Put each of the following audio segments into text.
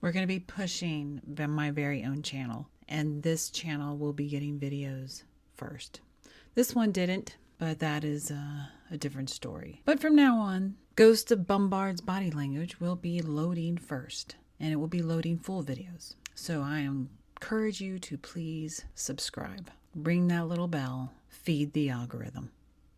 We're going to be pushing my very own channel, and this channel will be getting videos first. This one didn't, but that is a different story. But from now on, Ghost of Bombards Body Language will be loading first, and it will be loading full videos. So I encourage you to please subscribe. Ring that little bell. Feed the algorithm.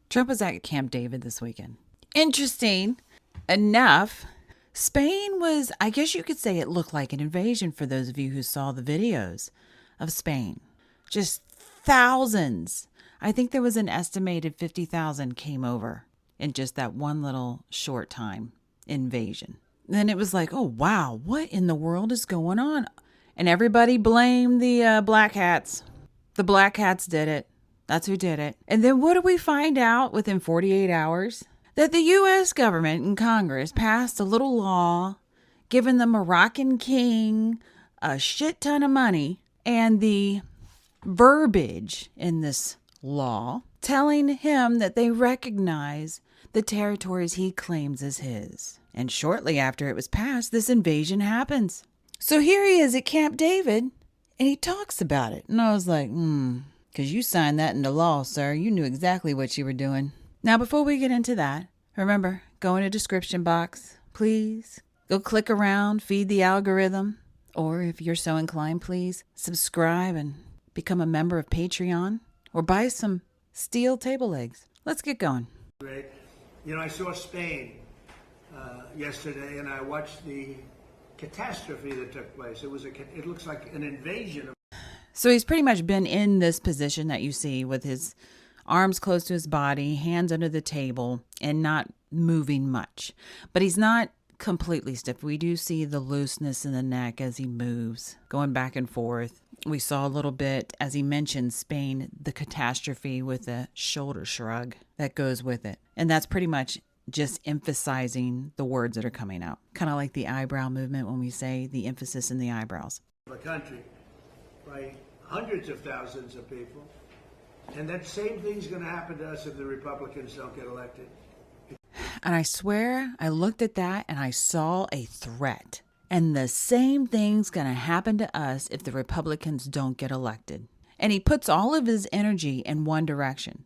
Trump was at Camp David this weekend. Interesting enough, Spain was, I guess you could say it looked like an invasion for those of you who saw the videos of Spain. Just thousands. I think there was an estimated 50,000 came over in just that one little short time invasion. Then it was like, oh, wow, what in the world is going on? And everybody blamed the black hats. The black hats did it. That's who did it. And then what do we find out within 48 hours? That the U.S. government and Congress passed a little law giving the Moroccan king a shit ton of money, and the verbiage in this law telling him that they recognize the territories he claims as his. And shortly after it was passed, this invasion happens. So here he is at Camp David, and he talks about it. And I was like, because you signed that into law, sir. You knew exactly what you were doing. Now, before we get into that, remember, go in the description box, please. Go click around, feed the algorithm. Or if you're so inclined, please subscribe and become a member of Patreon. Or buy some steel table legs. Let's get going. Great. You know, I saw Spain yesterday, and I watched the catastrophe that took place. It looks like an invasion. So he's pretty much been in this position that you see with his arms close to his body, hands under the table, and not moving much. But he's not completely stiff. We do see the looseness in the neck as he moves, going back and forth. We saw a little bit, as he mentioned, Spain, the catastrophe with a shoulder shrug that goes with it. And that's pretty much just emphasizing the words that are coming out. Kind of like the eyebrow movement when we say the emphasis in the eyebrows. The country by hundreds of thousands of people. And that same thing's going to happen to us if the Republicans don't get elected. And I swear I looked at that and I saw a threat. And the same thing's going to happen to us if the Republicans don't get elected. And he puts all of his energy in one direction.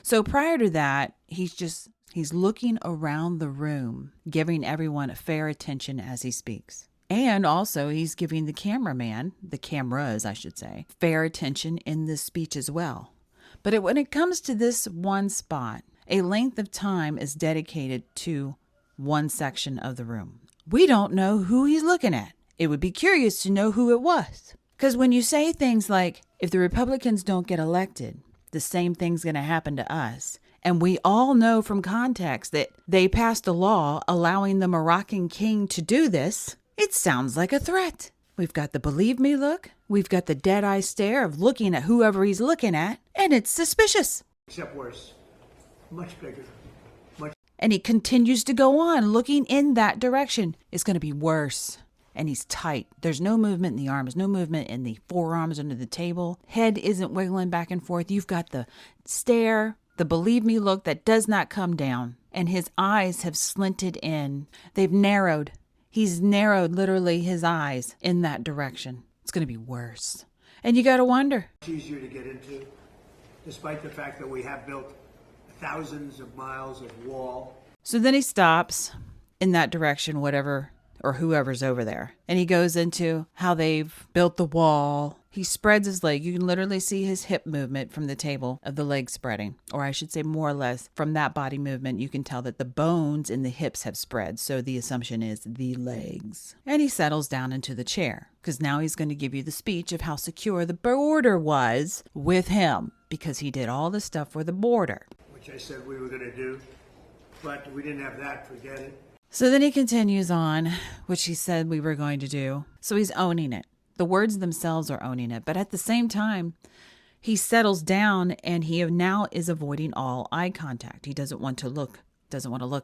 So prior to that, he's looking around the room, giving everyone a fair attention as he speaks. And also he's giving the cameras, I should say, fair attention in this speech as well. But when it comes to this one spot, a length of time is dedicated to one section of the room. We don't know who he's looking at. It would be curious to know who it was. Because when you say things like, if the Republicans don't get elected, the same thing's going to happen to us. And we all know from context that they passed a law allowing the Moroccan king to do this. It sounds like a threat. We've got the believe me look. We've got the dead eye stare of looking at whoever he's looking at. And it's suspicious. Except worse. Much bigger. And he continues to go on looking in that direction. It's going to be worse. And he's tight. There's no movement in the arms, no movement in the forearms under the table. Head isn't wiggling back and forth. You've got the stare, the believe me look that does not come down. And his eyes have slinted in. They've narrowed. He's narrowed literally his eyes in that direction. It's going to be worse. And you got to wonder. It's easier to get into, despite the fact that we have built thousands of miles of wall. So then he stops in that direction, whatever or whoever's over there. And he goes into how they've built the wall. He spreads his leg. You can literally see his hip movement from the table of the leg spreading. Or I should say more or less from that body movement, you can tell that the bones in the hips have spread. So the assumption is the legs. And he settles down into the chair because now he's going to give you the speech of how secure the border was with him because he did all the stuff for the border. Which I said we were going to do, but we didn't have that, forget it. So then he continues on, which he said we were going to do. So he's owning it. The words themselves are owning it. But at the same time, he settles down and he now is avoiding all eye contact. He doesn't want to look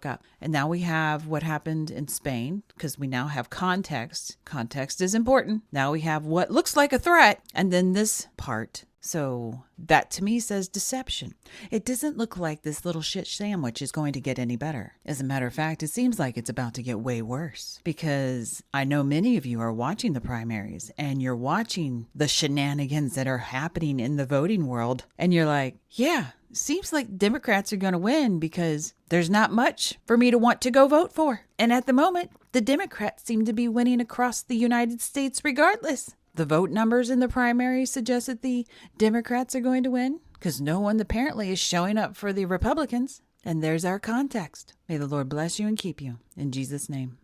up. And now we have what happened in Spain because we now have context. Context is important. Now we have what looks like a threat. And then this part So that to me says deception. It doesn't look like this little shit sandwich is going to get any better. As a matter of fact, it seems like it's about to get way worse, because I know many of you are watching the primaries and you're watching the shenanigans that are happening in the voting world. And you're like, yeah, seems like Democrats are going to win because there's not much for me to want to go vote for. And at the moment, the Democrats seem to be winning across the United States regardless. The vote numbers in the primary suggest that the Democrats are going to win because no one apparently is showing up for the Republicans. And there's our context. May the Lord bless you and keep you. In Jesus' name.